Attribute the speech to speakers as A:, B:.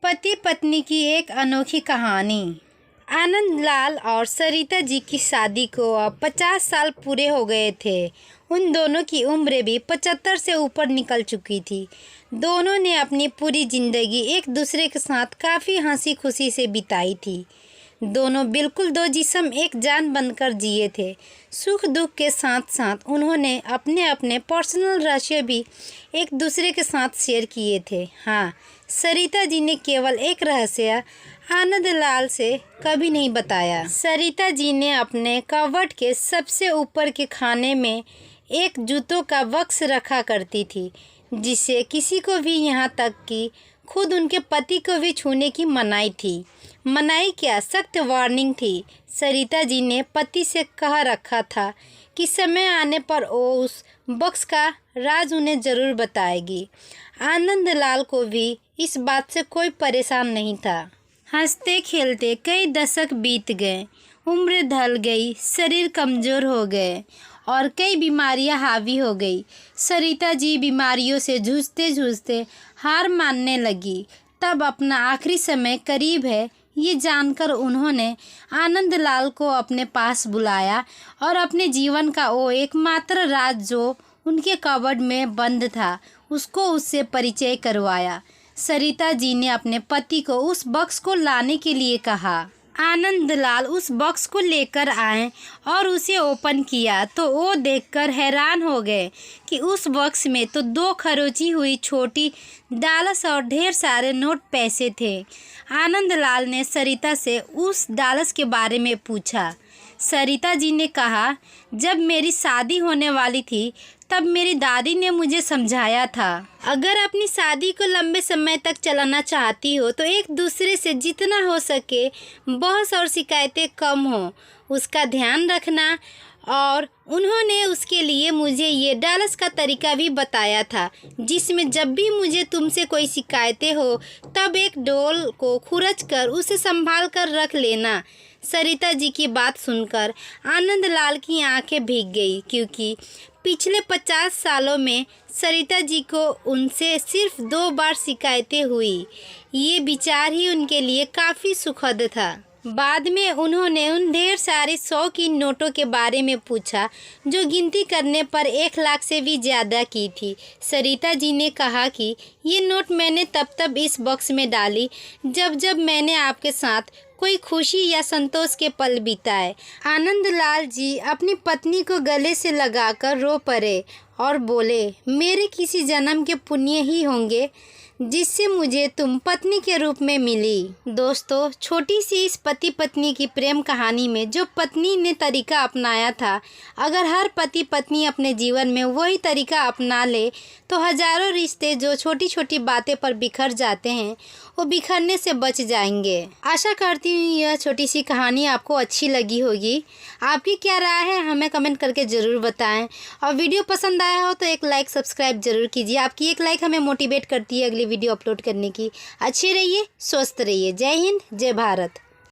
A: पति पत्नी की एक अनोखी कहानी। आनंद लाल और सरिता जी की शादी को अब 50 साल पूरे हो गए थे। उन दोनों की उम्र भी 75 से ऊपर निकल चुकी थी। दोनों ने अपनी पूरी जिंदगी एक दूसरे के साथ काफ़ी हंसी खुशी से बिताई थी। दोनों बिल्कुल दो जिस्म एक जान बनकर जिए थे। सुख दुख के साथ साथ उन्होंने अपने अपने पर्सनल रहस्य भी एक दूसरे के साथ शेयर किए थे। हाँ, सरिता जी ने केवल एक रहस्य आनंद लाल से कभी नहीं बताया। सरिता जी ने अपने कबर्ड के सबसे ऊपर के खाने में एक जूतों का बक्स रखा करती थी, जिससे किसी को भी, यहाँ तक कि खुद उनके पति को भी छूने की मनाही थी। मनाही क्या, सख्त वार्निंग थी। सरिता जी ने पति से कह रखा था कि समय आने पर वो उस बक्स का राज उन्हें ज़रूर बताएगी। आनंद लाल को भी इस बात से कोई परेशान नहीं था। हंसते खेलते कई दशक बीत गए, उम्र ढल गई, शरीर कमज़ोर हो गए और कई बीमारियां हावी हो गई। सरिता जी बीमारियों से जूझते जूझते हार मानने लगी। तब अपना आखिरी समय करीब है ये जानकर उन्होंने आनंद लाल को अपने पास बुलाया और अपने जीवन का वो एकमात्र राज जो उनके कबर्ड में बंद था उसको उससे परिचय करवाया। सरिता जी ने अपने पति को उस बक्स को लाने के लिए कहा। आनंद लाल उस बॉक्स को लेकर आए और उसे ओपन किया तो वो देखकर हैरान हो गए कि उस बॉक्स में तो 2 खरोची हुई छोटी डालस और ढेर सारे नोट पैसे थे। आनंद लाल ने सरिता से उस डालस के बारे में पूछा। सरिता जी ने कहा, जब मेरी शादी होने वाली थी तब मेरी दादी ने मुझे समझाया था, अगर अपनी शादी को लंबे समय तक चलाना चाहती हो तो एक दूसरे से जितना हो सके बहस और शिकायतें कम हो, उसका ध्यान रखना। और उन्होंने उसके लिए मुझे ये डालस का तरीका भी बताया था, जिसमें जब भी मुझे तुमसे कोई शिकायतें हो तब एक डोल को खुरच कर उसे संभाल कर रख लेना। सरिता जी की बात सुनकर आनंद लाल की आंखें भीग गई, क्योंकि पिछले 50 सालों में सरिता जी को उनसे सिर्फ 2 बार शिकायतें हुई। ये विचार ही उनके लिए काफ़ी सुखद था। बाद में उन्होंने उन ढेर सारे 100 की नोटों के बारे में पूछा जो गिनती करने पर 1 लाख से भी ज़्यादा की थी। सरिता जी ने कहा कि ये नोट मैंने तब इस बॉक्स में डाली जब मैंने आपके साथ कोई खुशी या संतोष के पल बिताए। आनंद लाल जी अपनी पत्नी को गले से लगाकर रो पड़े और बोले, मेरे किसी जन्म के पुण्य ही होंगे जिससे मुझे तुम पत्नी के रूप में मिली। दोस्तों, छोटी सी इस पति पत्नी की प्रेम कहानी में जो पत्नी ने तरीका अपनाया था, अगर हर पति पत्नी अपने जीवन में वही तरीका अपना ले तो हजारों रिश्ते जो छोटी छोटी बातें पर बिखर जाते हैं वो बिखरने से बच जाएंगे। आशा करती हूँ यह छोटी सी कहानी आपको अच्छी लगी होगी। आपकी क्या राय है हमें कमेंट करके ज़रूर बताएं और वीडियो पसंद आया हो तो एक लाइक सब्सक्राइब ज़रूर कीजिए। आपकी एक लाइक हमें मोटिवेट करती है अगली वीडियो अपलोड करने की। अच्छे रहिए, स्वस्थ रहिए। जय हिंद, जय भारत।